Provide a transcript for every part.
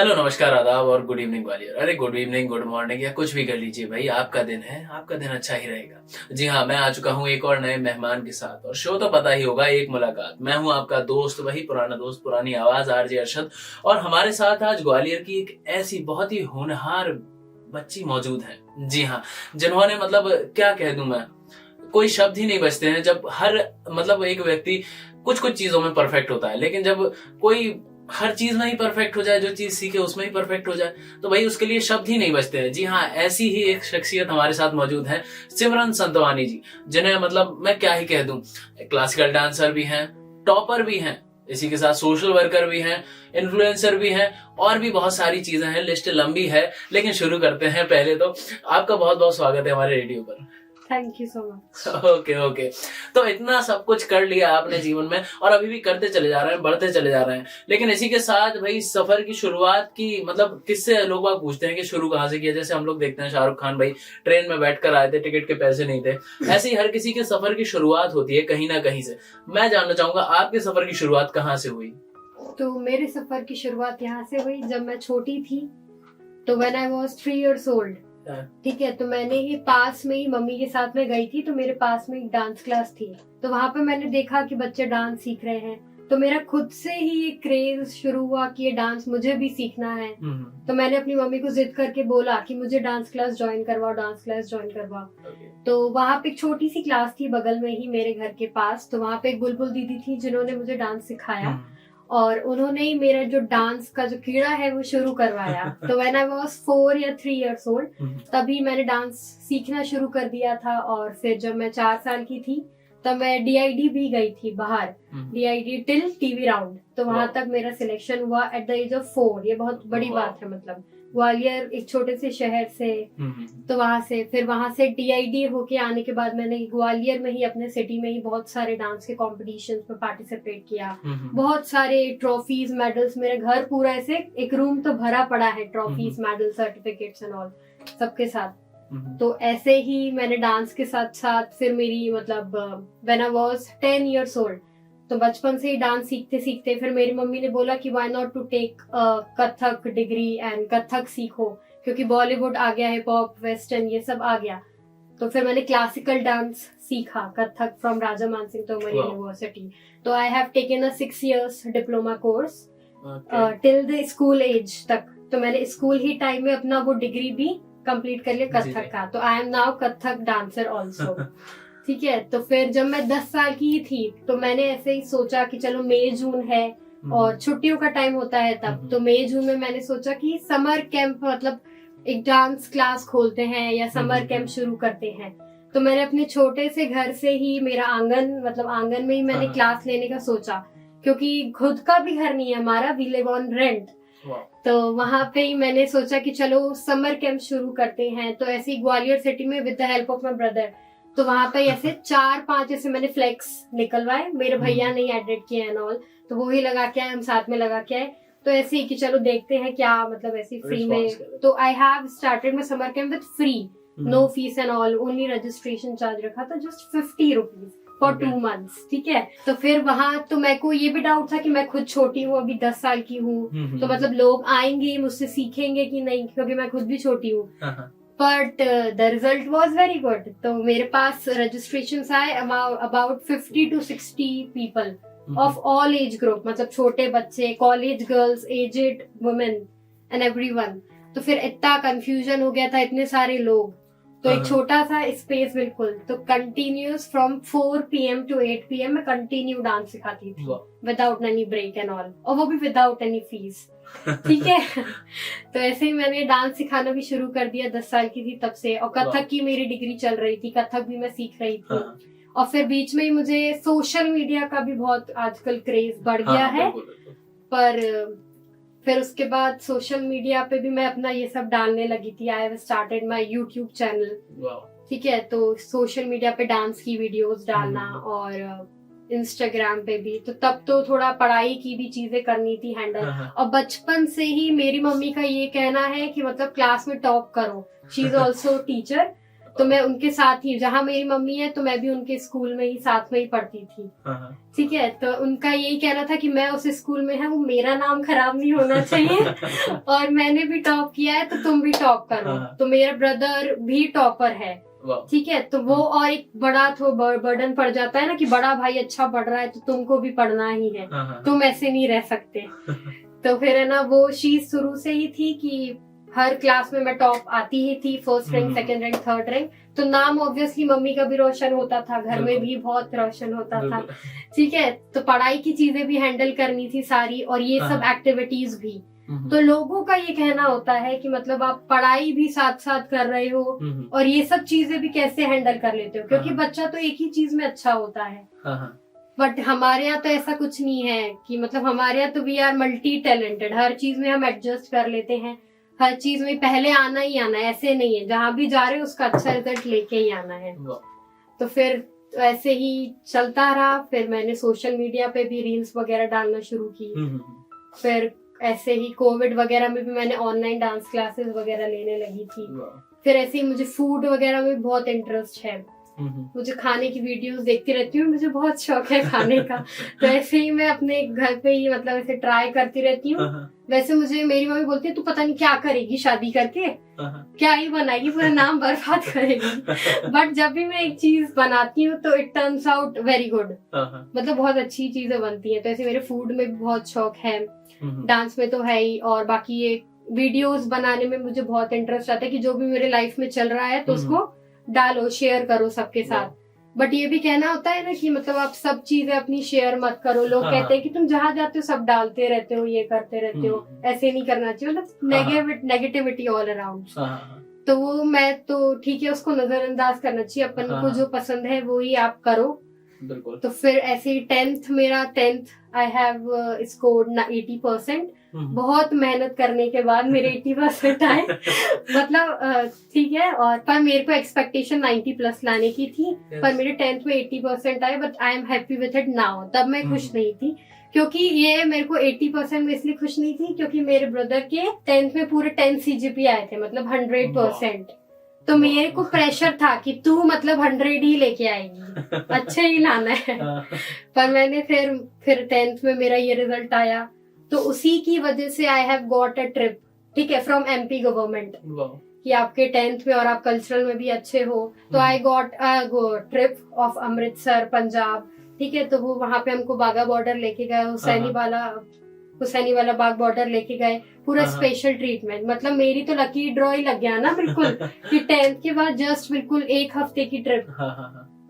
Hello, नमस्कार, आदाब और गुड इवनिंग ग्वालियर। अरे गुड इवनिंग, गुड मॉर्निंग या कुछ भी कर लीजिए भाई, आपका दिन है, आपका दिन अच्छा ही रहेगा। जी हाँ, मैं आ चुका हूँ एक और नए मेहमान के साथ और शो तो पता ही होगा, एक मुलाकात। मैं हूँ आपका दोस्त, वही पुराना दोस्त, पुरानी आवाज, आरजे अरशद। और हमारे साथ आज ग्वालियर की एक ऐसी बहुत ही होनहार बच्ची मौजूद है। जी हाँ, जिन्होंने मतलब क्या कह दूं मैं, कोई शब्द ही नहीं बचते हैं जब हर मतलब एक व्यक्ति कुछ कुछ चीजों में परफेक्ट होता है, लेकिन जब कोई हर चीज में ही परफेक्ट हो जाए, जो चीज सीखे उसमें ही परफेक्ट हो जाए, तो भाई उसके लिए शब्द ही नहीं बचते हैं। जी हाँ, ऐसी ही एक शख्सियत हमारे साथ मौजूद है, सिमरन संतवानी जी, जिन्हें मतलब मैं क्या ही कह दूं, क्लासिकल डांसर भी हैं, टॉपर भी हैं, इसी के साथ सोशल वर्कर भी हैं, इन्फ्लुएंसर भी हैं, और भी बहुत सारी चीजें हैं, लिस्ट लंबी है। लेकिन शुरू करते हैं। पहले तो आपका बहुत बहुत स्वागत है हमारे रेडियो पर। Thank you so much. Okay. तो इतना सब कुछ कर लिया आपने जीवन में और अभी भी करते चले जा रहे हैं, बढ़ते चले जा रहे हैं। लेकिन इसी के साथ भाई सफर की शुरुआत की मतलब किससे लोग बाग पूछते हैं कि शुरू कहाँ से किया। जैसे हम लोग देखते हैं शाहरुख खान भाई ट्रेन में बैठकर आए थे, टिकट के पैसे नहीं थे। ऐसे ही हर किसी के सफर की शुरुआत होती है कहीं ना कहीं से। मैं जानना चाहूंगा आपके सफर की शुरुआत कहाँ से हुई। तो मेरे सफर की शुरुआत यहाँ से हुई जब मैं छोटी थी। तो when I was 3 years old, ठीक है, तो मैंने ही पास में ही मम्मी के साथ में गई थी। तो मेरे पास में एक डांस क्लास थी, तो वहां पे मैंने देखा कि बच्चे डांस सीख रहे हैं। तो मेरा खुद से ही ये क्रेज शुरू हुआ कि ये डांस मुझे भी सीखना है। तो मैंने अपनी मम्मी को जिद करके बोला कि मुझे डांस क्लास ज्वाइन करवाओ, डांस क्लास ज्वाइन करवाओ। तो वहां पे एक छोटी सी क्लास थी बगल में ही मेरे घर के पास। तो वहां पे एक बुलबुल दीदी थी जिन्होंने मुझे डांस सिखाया और उन्होंने ही मेरा जो डांस का जो कीड़ा है वो शुरू करवाया। तो व्हेन आई वाज 4 या 3 years old, तभी मैंने डांस सीखना शुरू कर दिया था। और फिर जब मैं 4 साल की थी तब मैं DID भी गई थी बाहर, DID टिल TV राउंड। तो वहां तक मेरा सिलेक्शन हुआ एट द एज ऑफ 4। ये बहुत बड़ी बात है, मतलब ग्वालियर एक छोटे से शहर से। तो वहां से DID होके आने के बाद मैंने ग्वालियर में ही अपने सिटी में ही बहुत सारे डांस के कॉम्पिटिशन्स में पार्टिसिपेट किया। बहुत सारे ट्रॉफीज, मेडल्स, मेरे घर पूरा ऐसे एक रूम तो भरा पड़ा है trophies, medal, certificates and all सबके साथ। तो ऐसे ही मैंने डांस के साथ साथ फिर मेरी मतलब when I was 10 years old, तो बचपन से ही डांस सीखते सीखते फिर मेरी मम्मी ने बोला कि why not to take Kathak degree and Kathak सीखो, क्योंकि बॉलीवुड आ गया, हिप हॉप, वेस्टर्न, ये सब आ गया। तो फिर मैंने क्लासिकल डांस सीखा, कथक, फ्रॉम राजा मानसिंह तोमर यूनिवर्सिटी। तो I have taken a 6 years diploma course till the school age तक। तो मैंने स्कूल ही टाइम में अपना वो डिग्री भी कंप्लीट कर लिया कथक का। तो I am now Kathak dancer also. ठीक है, तो फिर जब मैं 10 साल की थी तो मैंने ऐसे ही सोचा कि चलो मई जून है और छुट्टियों का टाइम होता है तब। तो मई जून में मैंने सोचा कि समर कैंप मतलब एक डांस क्लास खोलते हैं या समर कैंप शुरू करते हैं। तो मैंने अपने छोटे से घर से ही, मेरा आंगन मतलब आंगन में ही मैंने क्लास लेने का सोचा, क्योंकि खुद का भी घर नहीं है हमारा, वी लिव ऑन रेंट। तो वहां पे ही मैंने सोचा कि चलो समर कैंप शुरू करते हैं। तो ऐसे ही ग्वालियर सिटी में with the help of my brother, तो वहां पे ऐसे 4-5 ऐसे मैंने फ्लेक्स निकलवाए, मेरे भैया ने एडिट किया एंड ऑल। तो वो ही लगा के आए, हम साथ में लगा के आए। तो ऐसे ही कि चलो देखते हैं क्या मतलब ऐसे फ्री में। तो I have started my summer camp with free, no fees and all, only registration charge रखा था जस्ट 50 रुपीज फॉर 2 months। ठीक है, तो फिर वहां तो मेरे को ये भी डाउट था कि मैं खुद छोटी हूँ, अभी 10 साल की हूँ, तो मतलब लोग आएंगे मुझसे सीखेंगे कि नहीं, क्योंकि मैं खुद भी छोटी हूँ। But the result was very good. तो मेरे पास रजिस्ट्रेशन आए about 50 to 60 people of all age group, मतलब छोटे बच्चे, college girls, aged women and everyone. तो फिर इतना कंफ्यूजन हो गया था, इतने सारे लोग, तो एक छोटा सा स्पेस बिल्कुल। तो continuous from 4 PM to 8 PM मैं कंटिन्यू डांस सिखाती थी without any break and all, और वो भी विदाउट एनी फीस। ठीक है। तो ऐसे ही मैंने डांस सिखाना भी शुरू कर दिया, 10 साल की थी तब से। और कथक की मेरी डिग्री चल रही थी, कथक भी मैं सीख रही थी। और फिर बीच में ही मुझे सोशल मीडिया का भी बहुत आजकल क्रेज बढ़ गया है। पर फिर उसके बाद सोशल मीडिया पे भी मैं अपना ये सब डालने लगी थी। आई have started my YouTube channel. ठीक है, तो सोशल मीडिया पे डांस की वीडियोस डालना और इंस्टाग्राम पे भी। तो तब तो थोड़ा पढ़ाई की भी चीजें करनी थी हैंडल। और बचपन से ही मेरी मम्मी का ये कहना है कि मतलब क्लास में टॉप करो, शी इज ऑल्सो टीचर। तो मैं उनके साथ ही, जहाँ मेरी मम्मी है तो मैं भी उनके स्कूल में ही साथ में ही पढ़ती थी। ठीक है, तो उनका यही कहना था कि मैं उस स्कूल में हूँ, मेरा नाम खराब नहीं होना चाहिए और मैंने भी टॉप किया है तो तुम भी टॉप करो। तो मेरा ब्रदर भी टॉपर है। ठीक है, तो वो और एक बड़ा तो बर्डन पड़ जाता है ना कि बड़ा भाई अच्छा पढ़ रहा है तो तुमको भी पढ़ना ही है, तुम ऐसे नहीं रह सकते। तो फिर है ना, वो चीज शुरू से ही थी कि हर क्लास में मैं टॉप आती ही थी, first rank, second rank, third rank. तो नाम ऑब्वियसली मम्मी का भी रोशन होता था, घर में भी बहुत रोशन होता था। ठीक है, तो पढ़ाई की चीजें भी हैंडल करनी थी सारी, और ये सब एक्टिविटीज भी। तो लोगों का ये कहना होता है कि मतलब आप पढ़ाई भी साथ साथ कर रहे हो और ये सब चीजें भी कैसे हैंडल कर लेते हो, क्योंकि बच्चा तो एक ही चीज में अच्छा होता है। बट हमारे यहाँ तो ऐसा कुछ नहीं है कि मतलब हमारे यहाँ तो वी आर मल्टी टैलेंटेड, हर चीज में हम एडजस्ट कर लेते हैं, हर चीज में पहले आना ही आना है, ऐसे नहीं है जहाँ भी जा रहे हो उसका अच्छा रिजल्ट लेके ही आना है। तो फिर ऐसे ही चलता रहा। फिर मैंने सोशल मीडिया पे भी रील्स वगैरह डालना शुरू की। फिर ऐसे ही कोविड वगैरह में भी मैंने ऑनलाइन डांस क्लासेस वगैरह लेने लगी थी। फिर ऐसे ही मुझे फूड वगैरह में बहुत इंटरेस्ट है, मुझे खाने की वीडियोस देखती रहती हूँ, मुझे बहुत शौक है खाने का। तो ऐसे ही मैं अपने घर पे ही मतलब ऐसे ट्राई करती रहती हूँ। वैसे मुझे मेरी मम्मी बोलती है तू पता नहीं क्या करेगी शादी करके, क्या ही बनाएगी, पूरा नाम बर्बाद करेगी। बट जब भी मैं एक चीज बनाती हूँ तो it turns out very good, मतलब बहुत अच्छी चीजें बनती है। तो ऐसे मेरे फूड में भी बहुत शौक है, डांस में तो है ही, और बाकी ये वीडियोस बनाने में मुझे बहुत इंटरेस्ट आता है कि जो भी मेरे लाइफ में चल रहा है तो उसको डालो, शेयर करो सबके साथ। बट ये भी कहना होता है ना कि मतलब आप सब चीजें अपनी शेयर मत करो। लोग कहते हैं कि तुम जहाँ जाते हो सब डालते रहते हो, ये करते रहते हो, ऐसे नहीं करना चाहिए, मतलब नेगेटिविटी ऑल अराउंड। तो वो मैं तो ठीक है, उसको नजरअंदाज करना चाहिए, अपन को जो पसंद है वो ही आप करो। तो फिर ऐसे ही 10th आई हैव स्कोर्ड 80%। बहुत मेहनत करने के बाद मेरे 80% आए। मतलब ठीक है, और पर मेरे को एक्सपेक्टेशन 90+ लाने की थी, पर मेरे 10th में 80% आए। But I am happy with it now. तब मैं खुश नहीं थी, क्योंकि ये मेरे को 80% में इसलिए खुश नहीं थी क्योंकि मेरे ब्रदर के 10th में पूरे 10 CGPA आए थे, मतलब 100%। तो मेरे को प्रेशर था कि तू मतलब 100 ही लेके आएगी, अच्छे ही लाना है। पर मैंने फिर 10th में मेरा ये रिजल्ट आया, तो उसी की वजह से I have got a trip, ठीक है, फ्रॉम MP गवर्नमेंट, कि आपके 10th में और आप कल्चरल में भी अच्छे हो। तो I got a trip of Amritsar Punjab. ठीक है, तो वो वहां पे हमको बाघा बॉर्डर लेके गए, हुसैनी वाला बाग बॉर्डर लेके गए, पूरा स्पेशल ट्रीटमेंट। मतलब मेरी तो लकी ड्रॉ ही लग गया ना बिल्कुल कि 10th के बाद जस्ट बिल्कुल 1 हफ्ते की trip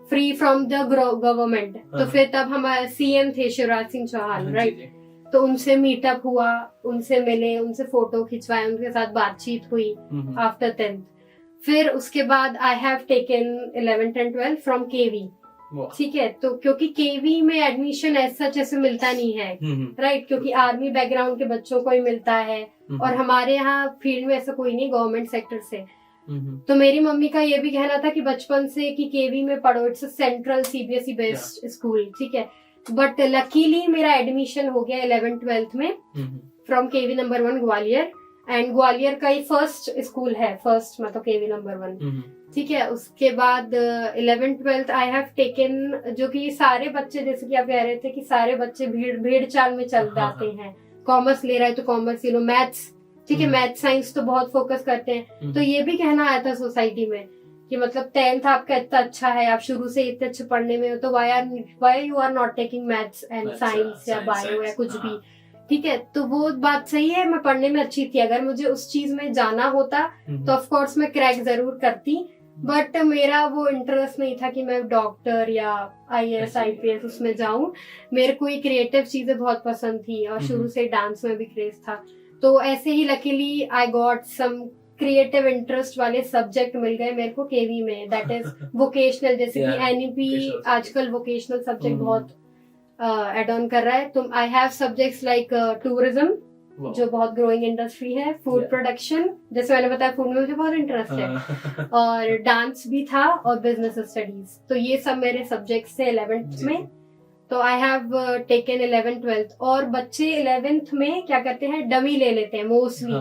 free from the government. तो फिर तब हमारे CM थे शिवराज सिंह चौहान, राइट। तो उनसे मीटअप हुआ, उनसे मिले, उनसे फोटो खिंचवाए, उनके साथ बातचीत हुई आफ्टर 10th। फिर उसके बाद आई have taken 11th and 12th from KV। ठीक है, तो क्योंकि KV में एडमिशन ऐसा जैसे मिलता नहीं है, राइट, क्योंकि आर्मी बैकग्राउंड के बच्चों को ही मिलता है, और हमारे यहाँ फील्ड में ऐसा कोई नहीं गवर्नमेंट सेक्टर से। तो मेरी मम्मी का ये भी कहना था कि बचपन से कि KV में पढ़ो, it's central CBSE based school. ठीक है, बट लकीली मेरा एडमिशन हो गया 11th 12th में from KV number 1 Gwalior, and Gwalior का ही फर्स्ट स्कूल है, फर्स्ट मतलब KV नंबर 1। ठीक है, उसके बाद 11th 12th I have taken, जो कि सारे बच्चे, जैसे कि आप कह रहे थे कि सारे बच्चे भीड़ चाल में चल जाते हैं, कॉमर्स ले रहा है तो कॉमर्स ले लो, मैथ्स, ठीक है, मैथ साइंस तो बहुत फोकस करते हैं। तो ये भी कहना आया था सोसाइटी में कि मतलब 10th आपका इतना अच्छा है, आप शुरू से इतने अच्छे पढ़ने में हो, तो why you are not taking maths and science या बायो या कुछ भी। ठीक है, तो वो बात सही है, मैं पढ़ने में अच्छी थी, अगर मुझे उस चीज में जाना होता तो ऑफ कोर्स मैं क्रैक जरूर करती। बट मेरा वो इंटरेस्ट नहीं था कि मैं डॉक्टर या IAS IPS उसमें जाऊं। मेरे को ये क्रिएटिव चीजें बहुत पसंद थी, और शुरू से डांस में भी क्रेज था। तो ऐसे ही luckily I got some creative interest वाले सब्जेक्ट मिल गए मेरे को KV में, दैट इज वोकेशनल। जैसे कि NEP आजकल वोकेशनल सब्जेक्ट बहुत एड ऑन कर रहा है। तो I have subjects like tourism, जो बहुत ग्रोइंग इंडस्ट्री है, फूड प्रोडक्शन, जैसे मैंने बताया फूड में मुझे बहुत इंटरेस्ट है, और डांस भी था, और बिजनेस स्टडीज। तो ये सब मेरे सब्जेक्ट्स थे 11th में। तो I have taken 11th 12th। और बच्चे 11th में क्या करते हैं, डमी ले लेते हैं मोस्टली,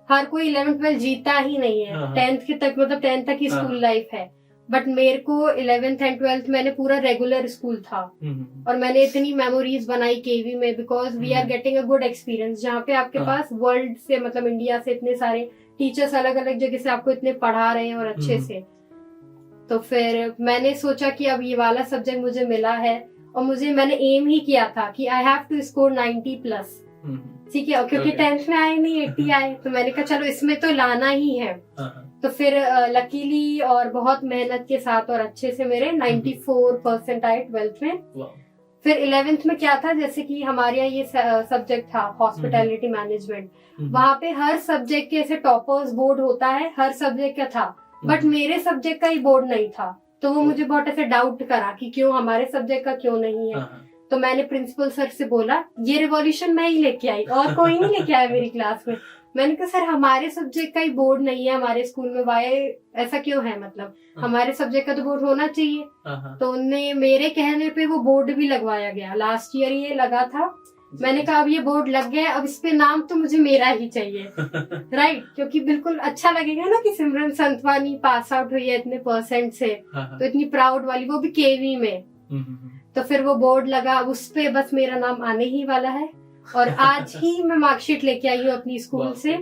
हर कोई 11th 12th जीता ही नहीं है, हाँ। 10th के तक मतलब 10th तक ही हाँ। स्कूल लाइफ है। बट मेरे को 11th एंड 12th मैंने पूरा रेगुलर स्कूल था और मैंने इतनी मेमोरीज बनाई केवी में, because we are getting a good experience, जहाँ पे आपके हाँ। पास वर्ल्ड से मतलब इंडिया से इतने सारे टीचर्स अलग अलग जगह से आपको इतने पढ़ा रहे हैं और अच्छे से। तो फिर मैंने सोचा कि अब ये वाला सब्जेक्ट मुझे मिला है और मैंने एम ही किया था कि आई हैव टू स्कोर 90+, ठीक है, क्योंकि 10th में आए नहीं 80 आए, तो मैंने कहा चलो इसमें तो लाना ही है। तो फिर लकीली और बहुत मेहनत के साथ और अच्छे से मेरे 94% आए 12th में। फिर 11th में क्या था, जैसे कि हमारे यहाँ ये सब्जेक्ट था हॉस्पिटैलिटी मैनेजमेंट, वहाँ पे हर सब्जेक्ट के ऐसे टॉपर्स बोर्ड होता है, हर सब्जेक्ट का था, बट मेरे सब्जेक्ट का ही बोर्ड नहीं था। तो वो मुझे बहुत ऐसे डाउट करा कि क्यों हमारे सब्जेक्ट का क्यों नहीं है। तो मैंने प्रिंसिपल सर से बोला ये रिवॉल्यूशन मैं ही लेके आई और कोई नहीं लेके आया मेरी क्लास में। मैंने कहा सर हमारे सब्जेक्ट का ही बोर्ड नहीं है हमारे स्कूल में, वाई ऐसा क्यों है, मतलब हमारे सब्जेक्ट का तो बोर्ड होना चाहिए। तो उनने मेरे कहने पे वो बोर्ड भी लगवाया गया, लास्ट ईयर ये लगा था। मैंने कहा अब ये बोर्ड लग गया, अब इस पे नाम तो मुझे मेरा ही चाहिए राइट, क्योंकि बिल्कुल अच्छा लगेगा ना कि सिमरन संतवानी पास आउट हुई है इतने % से, तो इतनी प्राउड वाली, वो भी केवी में। तो फिर वो बोर्ड लगा, उस पे बस मेरा नाम आने ही वाला है और आज ही मैं मार्कशीट लेके आई हूँ अपनी स्कूल से,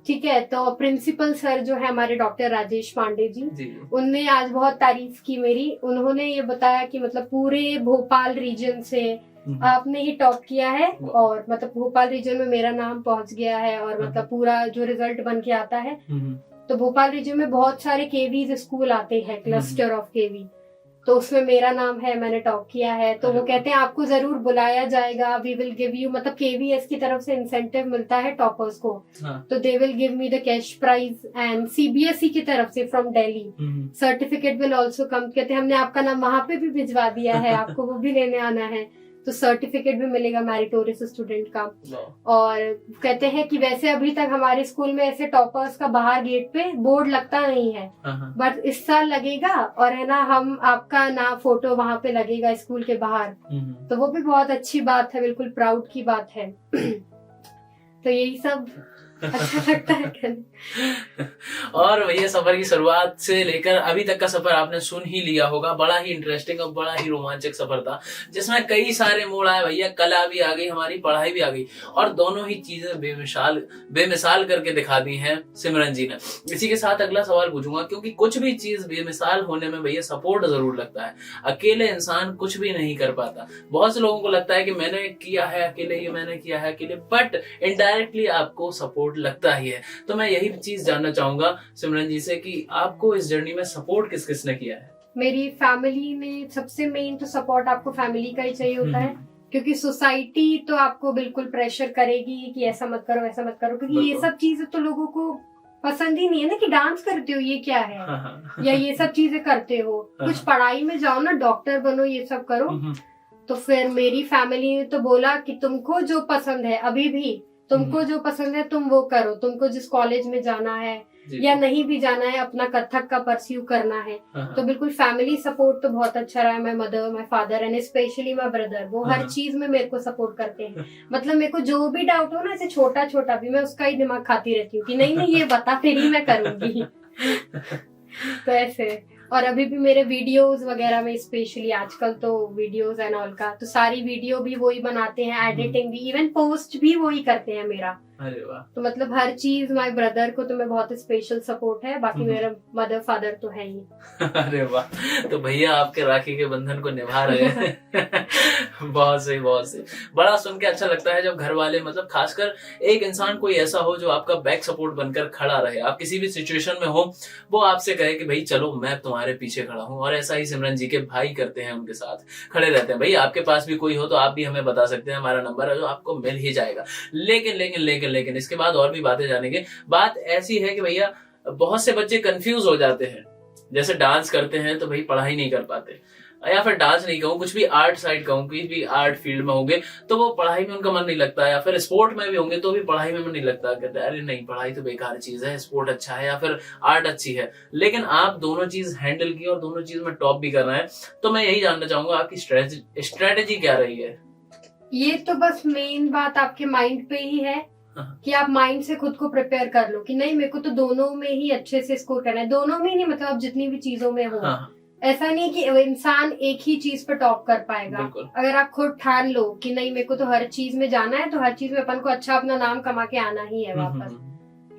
ठीक है। तो प्रिंसिपल सर जो है हमारे डॉक्टर राजेश पांडे जी, उनने आज बहुत तारीफ की मेरी। उन्होंने ये बताया कि मतलब पूरे भोपाल रीजन से आपने ही टॉप किया है और मतलब भोपाल रीजन में मेरा नाम पहुंच गया है और मतलब पूरा जो रिजल्ट बन के आता है, तो भोपाल रीजन में बहुत सारे केवीज स्कूल आते हैं, क्लस्टर ऑफ केवी, तो उसमें मेरा नाम है, मैंने टॉप किया है। तो वो कहते हैं आपको जरूर बुलाया जाएगा, वी विल गिव यू, मतलब केवीएस की तरफ से इंसेंटिव मिलता है टॉपर्स को, तो they will give me the cash prize and CBSE की तरफ से from Delhi certificate will also come. कहते हैं हमने आपका नाम वहां पे भी भिजवा दिया है, आपको वो भी लेने आना है, तो सर्टिफिकेट भी मिलेगा मैरिटोरियस स्टूडेंट का। और कहते हैं कि वैसे अभी तक हमारे स्कूल में ऐसे टॉपर्स का बाहर गेट पे बोर्ड लगता नहीं है, बट इस साल लगेगा और है ना, हम आपका ना फोटो वहाँ पे लगेगा स्कूल के बाहर, तो वो भी बहुत अच्छी बात है, बिल्कुल प्राउड की बात है। तो यही सब अच्छा लगता है। और भैया सफर की शुरुआत से लेकर अभी तक का सफर आपने सुन ही लिया होगा, बड़ा ही इंटरेस्टिंग और बड़ा ही रोमांचक सफर था, जिसमें कई सारे मोड़ आए भैया, कला भी आ गई, हमारी पढ़ाई भी आ गई, और दोनों ही चीजें बेमिसाल करके दिखा दी हैं सिमरन जी ने। इसी के साथ अगला सवाल पूछूंगा, क्योंकि कुछ भी चीज बेमिसाल होने में भैया सपोर्ट जरूर लगता है, अकेले इंसान कुछ भी नहीं कर पाता। बहुत से लोगों को लगता है कि मैंने किया है अकेले, ये मैंने किया है अकेले, बट इनडायरेक्टली आपको सपोर्ट लगता ही है। तो मैं यही चीज जानना चाहूंगा सिमरन जी से कि आपको इस जर्नी में सपोर्ट किस किस ने किया है? मेरी फैमिली ने, सबसे मेन तो सपोर्ट आपको फैमिली का ही चाहिए होता है, क्योंकि सोसाइटी तो आपको बिल्कुल प्रेशर करेगी कि ऐसा मत करो वैसा मत करो, क्योंकि ये सब चीजें तो लोगों को पसंद ही नहीं है ना, कि डांस करते हो ये क्या है, या ये सब चीजें करते हो, कुछ पढ़ाई में जाओ ना, डॉक्टर बनो, ये सब करो। तो फिर मेरी फैमिली ने तो बोला कि तुमको जो पसंद है, अभी भी तुमको जो पसंद है तुम वो करो, तुमको जिस कॉलेज में जाना है या नहीं भी जाना है, अपना कथक का परस्यू करना है। तो बिल्कुल फैमिली सपोर्ट तो बहुत अच्छा रहा है। My mother, my father and specially my brother, वो हर चीज में मेरे को सपोर्ट करते हैं। मतलब मेरे को जो भी डाउट हो ना, ऐसे छोटा छोटा भी, मैं उसका ही दिमाग खाती रहती हूँ कि नहीं नहीं ये बता, फिर ही मैं करूंगी। तो ऐसे, और अभी भी मेरे वीडियोस वगैरह में, स्पेशली आजकल तो वीडियोस एंड ऑल का, तो सारी वीडियो भी वही बनाते हैं, एडिटिंग भी, इवन पोस्ट भी वही करते हैं मेरा। अरे वाह। तो मतलब हर चीज, माय ब्रदर को तो मैं बहुत स्पेशल सपोर्ट है, बाकी मेरा मदर फादर तो है ही। अरे वाह, तो भैया आपके राखी के बंधन को निभा रहे हैं। बहुत सही, बहुत सही। बड़ा सुन के अच्छा लगता है जब घर वाले, मतलब खासकर एक इंसान कोई ऐसा हो जो आपका बैक सपोर्ट बनकर खड़ा रहे, आप किसी भी सिचुएशन में हो, वो आपसे कहे कि भाई चलो मैं तुम्हारे पीछे खड़ा हूँ। और ऐसा ही सिमरन जी के भाई करते हैं, उनके साथ खड़े रहते हैं। भाई आपके पास भी कोई हो तो आप भी हमें बता सकते हैं, हमारा नंबर है जो आपको मिल ही जाएगा। लेकिन लेकिन लेकिन लेकिन इसके बाद और भी बातें जानेंगे। बात ऐसी है कि भैया बहुत से बच्चे कंफ्यूज हो जाते हैं, जैसे डांस करते हैं तो भाई पढ़ाई नहीं कर पाते, या फिर डांस नहीं कहूँ, कुछ भी आर्ट साइड कहूँ, कोई भी आर्ट फील्ड में होंगे तो वो पढ़ाई में उनका मन नहीं लगता, या फिर स्पोर्ट में भी होंगे तो भी पढ़ाई में मन नहीं लगता, कहते हैं अरे नहीं पढ़ाई तो बेकार चीज है, स्पोर्ट अच्छा है या फिर आर्ट अच्छी है। लेकिन आप दोनों चीज हैंडल की और दोनों चीज में टॉप भी करना है, तो मैं यही जानना चाहूंगा आपकी स्ट्रेटेजी क्या रही है? ये तो बस मेन बात आपके माइंड पे ही है हाँ। कि आप माइंड से खुद को प्रिपेयर कर लो कि नहीं मेरे को तो दोनों में ही अच्छे से स्कोर करना है, दोनों में ही नहीं मतलब जितनी भी चीजों में हो। हाँ, ऐसा नहीं कि इंसान एक ही चीज पे टॉप कर पाएगा। बिल्कुल। अगर आप खुद ठान लो कि नहीं मेरे को तो हर चीज में जाना है, तो हर चीज में अपन को अच्छा अपना नाम कमा के आना ही है वापस,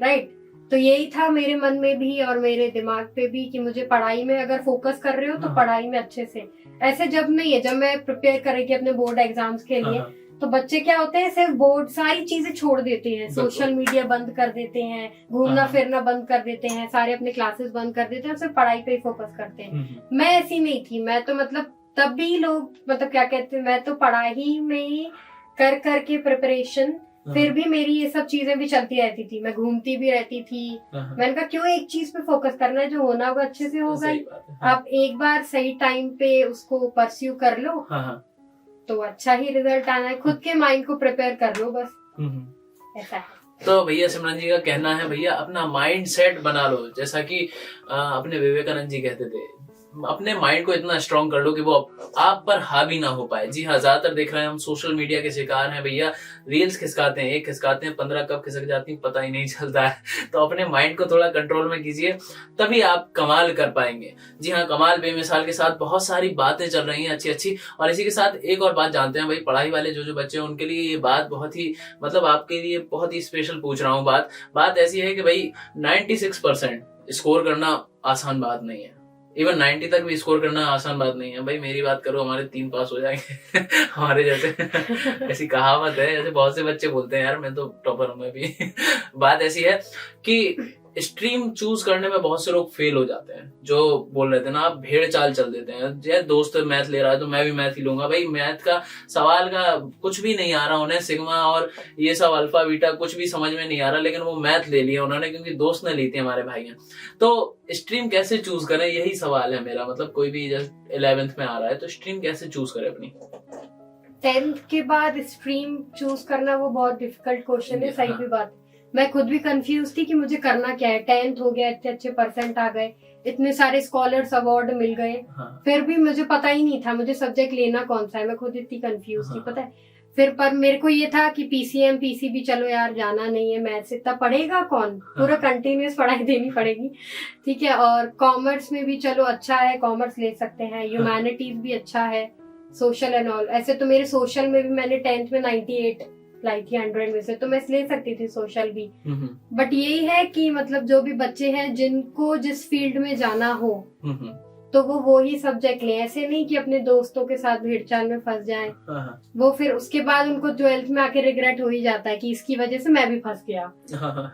राइट। तो यही था मेरे मन में भी और मेरे दिमाग पे भी कि मुझे पढ़ाई में अगर फोकस कर रहे हो तो हाँ। पढ़ाई में अच्छे से। ऐसे जब नहीं है, जब मैं प्रिपेयर कर रही थी अपने बोर्ड एग्जाम्स के लिए, हाँ, तो बच्चे क्या होते हैं सिर्फ बोर्ड सारी चीजें छोड़ देते हैं, बिल्कुल। सोशल मीडिया बंद कर देते हैं, घूमना हाँ। फिरना बंद कर देते हैं, सारे अपने क्लासेस बंद कर देते हैं और सिर्फ पढ़ाई पे ही फोकस करते हैं। मैं ऐसी नहीं थी, मैं तो मतलब तब भी लोग मतलब क्या कहते हैं, मैं तो पढ़ाई में ही कर करके प्रिपरेशन, फिर भी मेरी ये सब चीजें भी चलती रहती थी, मैं घूमती भी रहती थी। मैंने कहा क्यों एक चीज पे फोकस करना है, जो होना होगा अच्छे से होगा ही। आप एक बार सही टाइम पे उसको परस्यू कर लो तो अच्छा ही रिजल्ट आना है, खुद के माइंड को प्रिपेयर कर लो बस, ऐसा है। तो भैया सिमरन जी का कहना है भैया अपना माइंड सेट बना लो, जैसा कि अपने विवेकानंद जी कहते थे, अपने माइंड को इतना स्ट्रांग कर लो कि वो आप पर हावी ना हो पाए। जी हाँ, ज्यादातर देख रहे हैं हम सोशल मीडिया के शिकार हैं भैया, रील्स खिसकाते हैं, एक खिसकाते हैं 15 कब खिसक जाती हैं पता ही नहीं चलता है। तो अपने माइंड को थोड़ा कंट्रोल में कीजिए, तभी आप कमाल कर पाएंगे। जी हाँ, कमाल बेमिसाल के साथ बहुत सारी बातें चल रही हैं अच्छी अच्छी। और इसी के साथ एक और बात जानते हैं भाई, पढ़ाई वाले जो बच्चे हैं उनके लिए ये बात बहुत ही मतलब आपके लिए बहुत ही स्पेशल पूछ रहा हूँ। बात ऐसी है कि भाई 96% स्कोर करना आसान बात नहीं है, इवन 90 तक भी स्कोर करना आसान बात नहीं है। भाई मेरी बात करो, हमारे 3 पास हो जाएंगे हमारे जैसे ऐसी कहावत है, जैसे बहुत से बच्चे बोलते हैं यार मैं तो टॉपर हूं मैं भी बात ऐसी है कि स्ट्रीम चूज करने में बहुत से लोग फेल हो जाते हैं, जो बोल रहे थे ना आप भेड़ चाल चल देते हैं, जैसे दोस्त मैथ ले रहा है तो मैं भी मैथ ही लूंगा। भाई मैथ का सवाल का कुछ भी नहीं आ रहा उन्हें, सिग्मा और ये सब अल्फा बीटा कुछ भी समझ में नहीं आ रहा, लेकिन वो मैथ ले लिया उन्होंने क्योंकि दोस्त ने ली थी हमारे भाई ने। तो स्ट्रीम कैसे चूज करें, यही सवाल है मेरा। मतलब कोई भी जस्ट 11th में आ रहा है तो स्ट्रीम कैसे चूज करे अपनी? 10th के बाद स्ट्रीम चूज करना वो बहुत डिफिकल्ट क्वेश्चन है, सही हाँ। भी बात। मैं खुद भी कंफ्यूज थी कि मुझे करना क्या है। 10th हो गया, इतने अच्छे परसेंट आ गए, इतने सारे स्कॉलर्स अवार्ड मिल गए, फिर भी मुझे पता ही नहीं था मुझे सब्जेक्ट लेना कौन सा है। मैं खुद इतनी कंफ्यूज थी, पता है। फिर पर मेरे को ये था कि पीसीएम पीसीबी चलो यार जाना नहीं है, मैथ्स इतना पढ़ेगा कौन, पूरा कंटिन्यूस पढ़ाई देनी पड़ेगी, ठीक है। और कॉमर्स में भी चलो अच्छा है, कॉमर्स ले सकते हैं, ह्यूमैनिटीज भी अच्छा है, सोशल एंड ऑल। ऐसे तो मेरे सोशल में भी मैंने 10th में 98 लाई थी 100 में से, तो मैं ले सकती थी सोशल भी। बट यही है कि मतलब जो भी बच्चे हैं जिनको जिस फील्ड में जाना हो तो वो ही सब्जेक्ट लें। ऐसे नहीं कि अपने दोस्तों के साथ भेड़चाल में फंस जाएं, वो फिर उसके बाद उनको 12th में आके रिग्रेट हो ही जाता है कि इसकी वजह से मैं भी फंस गया।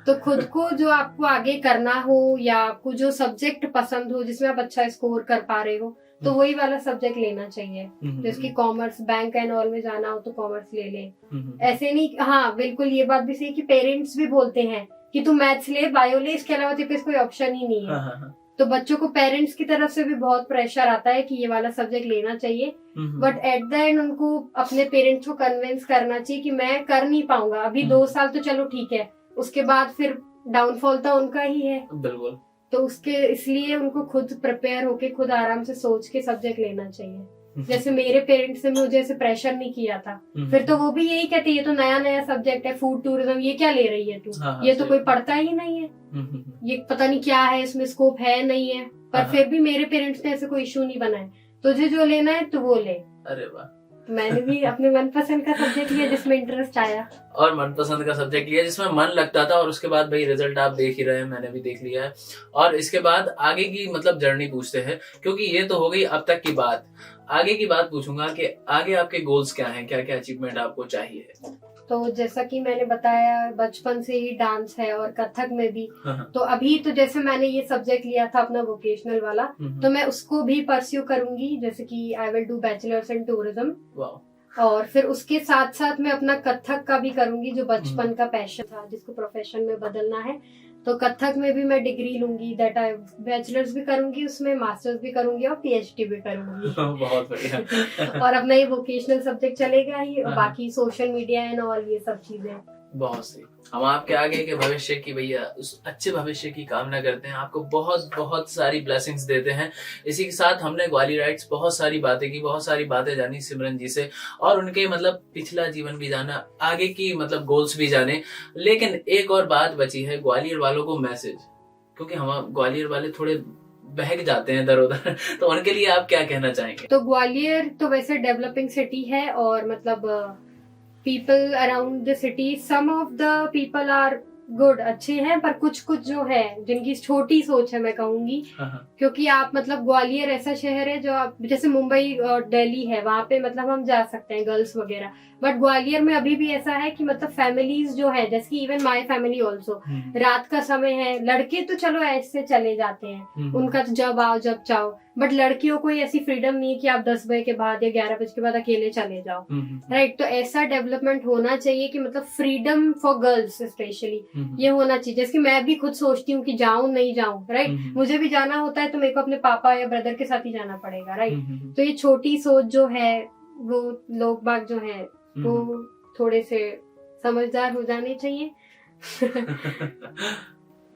तो खुद को जो आपको आगे करना हो या आपको जो सब्जेक्ट पसंद हो जिसमें आप अच्छा स्कोर कर पा रहे हो तो वही वाला सब्जेक्ट लेना चाहिए। जिसकी कॉमर्स बैंक एंड ऑल में जाना हो तो कॉमर्स ले लें। ऐसे नहीं, हाँ बिल्कुल ये बात भी सही कि पेरेंट्स भी बोलते हैं कि तू मैथ्स ले, बायो ले, इसके अलावा तेरे पास कोई ऑप्शन ही नहीं है। तो बच्चों को पेरेंट्स की तरफ से भी बहुत प्रेशर आता है कि ये वाला सब्जेक्ट लेना चाहिए, बट एट द एंड उनको अपने पेरेंट्स को कन्विंस करना चाहिए कि मैं कर नहीं पाऊंगा अभी 2 साल तो चलो ठीक है, उसके बाद फिर डाउनफॉल तो उनका ही है। बिल्कुल। तो उसके इसलिए उनको खुद प्रिपेयर होके खुद आराम से सोच के सब्जेक्ट लेना चाहिए। जैसे मेरे पेरेंट्स ने मुझे ऐसे प्रेशर नहीं किया था, फिर तो वो भी यही कहते ये तो नया नया सब्जेक्ट है, फूड टूरिज्म, ये क्या ले रही है तू, ये तो कोई पढ़ता ही नहीं है, ये पता नहीं क्या है, इसमें स्कोप है नहीं है। पर फिर भी मेरे पेरेंट्स ने ऐसे कोई इशू नहीं बनाया, तुझे जो लेना है तो वो ले। अरे वाह। मैंने भी अपने मनपसंद का सब्जेक्ट लिया जिसमें इंटरेस्ट आया, और मनपसंद का सब्जेक्ट लिया जिसमें मन लगता था, और उसके बाद भाई रिजल्ट आप देख ही रहे हैं, मैंने भी देख लिया है। और इसके बाद आगे की मतलब जर्नी पूछते हैं, क्योंकि ये तो हो गई अब तक की बात। आगे की बात पूछूंगा कि आगे आपके गोल्स क्या हैं, क्या क्या अचीवमेंट आपको चाहिए? तो जैसा कि मैंने बताया बचपन से ही डांस है और कथक में भी। तो अभी तो जैसे मैंने ये सब्जेक्ट लिया था अपना वोकेशनल वाला, तो मैं उसको भी परस्यू करूंगी, जैसे कि I will do bachelors in tourism. और फिर उसके साथ साथ मैं अपना कथक का भी करूंगी, जो बचपन का पैशन था जिसको प्रोफेशन में बदलना है। तो कथक में भी मैं डिग्री लूंगी, दैट आई बैचलर्स भी करूंगी उसमें, मास्टर्स भी करूंगी और पीएचडी भी करूंगी। बहुत बढ़िया। और अपना ये वोकेशनल सब्जेक्ट चलेगा ही, और बाकी सोशल मीडिया एंड ऑल ये सब चीजें। बहुत सही। हम आपके आगे के भविष्य की भैया उस अच्छे भविष्य की कामना करते हैं, आपको बहुत बहुत सारी ब्लेसिंग्स देते हैं। इसी के साथ हमने ग्वालियराइट्स बहुत सारी बातें की, बहुत सारी बातें जानी सिमरन जी से, और उनके मतलब पिछला जीवन भी जाना, आगे की मतलब गोल्स भी जाने। लेकिन एक और बात बची है, ग्वालियर वालों को मैसेज, क्योंकि हम ग्वालियर वाले थोड़े बहक जाते हैं इधर उधर, तो उनके लिए आप क्या कहना चाहेंगे? तो ग्वालियर तो वैसे डेवलपिंग सिटी है, और मतलब people around the city, some of the people are good, अच्छे हैं, पर कुछ कुछ जो है जिनकी छोटी सोच है मैं कहूंगी। क्योंकि आप मतलब ग्वालियर ऐसा शहर है जो आप जैसे मुंबई और दिल्ली है, वहां पे मतलब हम जा सकते हैं गर्ल्स वगैरह, बट ग्वालियर में अभी भी ऐसा है कि मतलब फैमिलीज जो है, जैसे कि इवन माय फैमिली ऑल्सो, रात का समय है, लड़के तो चलो ऐसे चले जाते हैं, उनका तो जब आओ जब चाहो, बट लड़कियों को ऐसी फ्रीडम नहीं है कि आप 10 बजे के बाद या 11 बजे के बाद अकेले चले जाओ, राइट। तो ऐसा डेवलपमेंट होना चाहिए कि मतलब फ्रीडम फॉर गर्ल्स स्पेशली ये होना चाहिए। जैसे कि मैं भी खुद सोचती हूँ कि जाऊं नहीं जाऊं, राइट, मुझे भी जाना होता है तो मेरे को अपने पापा या ब्रदर के साथ ही जाना पड़ेगा, राइट। तो ये छोटी सोच जो है, वो लोग बाग जो है वो थोड़े से समझदार हो जाने चाहिए।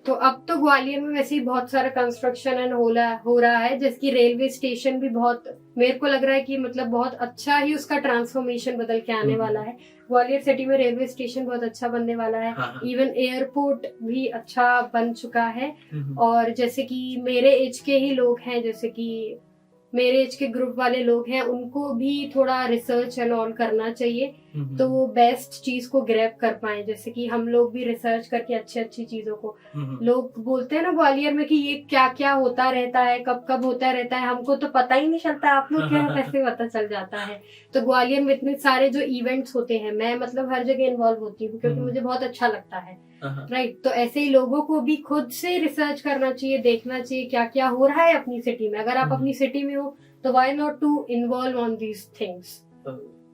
तो अब तो ग्वालियर में वैसे ही बहुत सारा कंस्ट्रक्शन एंड हो रहा है, जिसकी रेलवे स्टेशन भी बहुत, मेरे को लग रहा है कि मतलब बहुत अच्छा ही उसका ट्रांसफॉर्मेशन बदल के आने वाला है। ग्वालियर सिटी में रेलवे स्टेशन बहुत अच्छा बनने वाला है, इवन एयरपोर्ट भी अच्छा बन चुका है। और जैसे कि मेरे एज के ही लोग हैं, जैसे कि मेरे एज के ग्रुप वाले लोग हैं, उनको भी थोड़ा रिसर्च एंड ऑल करना चाहिए, तो वो बेस्ट चीज को ग्रैब कर पाए। जैसे कि हम लोग भी रिसर्च करके अच्छी अच्छी चीजों को, लोग बोलते हैं ना ग्वालियर में कि ये क्या क्या होता रहता है, कब कब होता रहता है, हमको तो पता ही नहीं चलता, आप लोग क्या कैसे पता चल जाता है। तो ग्वालियर में इतने सारे जो इवेंट्स होते हैं, मैं मतलब हर जगह इन्वॉल्व होती हूँ क्योंकि मुझे बहुत अच्छा लगता है, राइट। तो ऐसे ही लोगों को भी खुद से रिसर्च करना चाहिए, देखना चाहिए क्या क्या हो रहा है अपनी सिटी में। अगर आप अपनी सिटी में हो तो why not to involve on these things,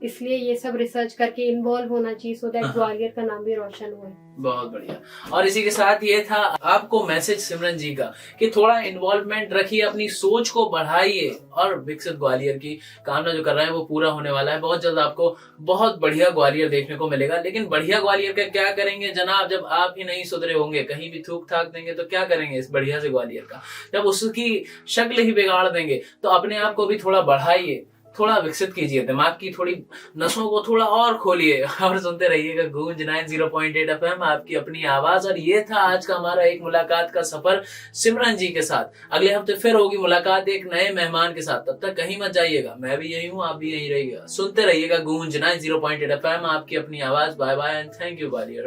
इसलिए ये सब रिसर्च करके इन्वॉल्व होना चाहिए, सो दैट ग्वालियर का नाम भी रोशन हो। बहुत बढ़िया। और इसी के साथ ये था आपको मैसेज सिमरन जी का कि थोड़ा इन्वॉल्वमेंट रखिए, अपनी सोच को बढ़ाइए, और विकसित ग्वालियर की कामना जो कर रहे हैं वो पूरा होने वाला है। बहुत जल्द आपको बहुत बढ़िया ग्वालियर देखने को मिलेगा। लेकिन बढ़िया ग्वालियर का क्या करेंगे जनाब, जब आप ही नहीं सुधरे होंगे, कहीं भी थूक थाक देंगे तो क्या करेंगे इस बढ़िया से ग्वालियर का। जब उसकी शक्ल ही बिगाड़ देंगे तो अपने आप को भी थोड़ा बढ़ाइए, थोड़ा विकसित कीजिए, दिमाग की थोड़ी नसों को थोड़ा और खोलिए, और सुनते रहिएगा गूंज 90.8 FM, आपकी अपनी आवाज। और ये था आज का हमारा एक मुलाकात का सफर सिमरन जी के साथ। अगले हफ्ते फिर होगी मुलाकात एक नए मेहमान के साथ, तब तक कहीं मत जाइएगा, मैं भी यही हूँ, आप भी यही रहिएगा, सुनते रहिएगा गूंज 90.8 FM, आपकी अपनी आवाज। Bye bye and thank you Gwalior.